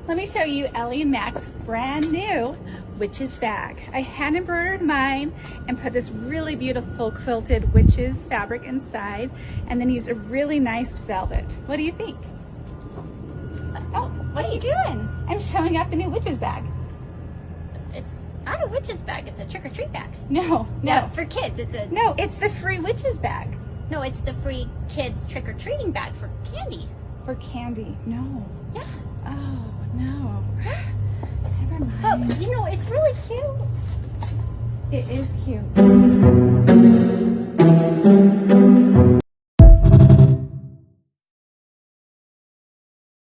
Let me show you Ellie and Mac's brand new witch's bag. I hand embroidered mine and put this really beautiful quilted witch's fabric inside, and then used a really nice velvet. What do you think? Oh, what are you doing? I'm showing off the new witch's bag. It's not a witch's bag, it's a trick-or-treat bag. No. For kids, No, it's the free witch's bag. No, it's the free kids trick-or-treating bag for candy. For candy, no. Yeah. Oh, no. Never Oh, mind. you know, it's really cute. It is cute.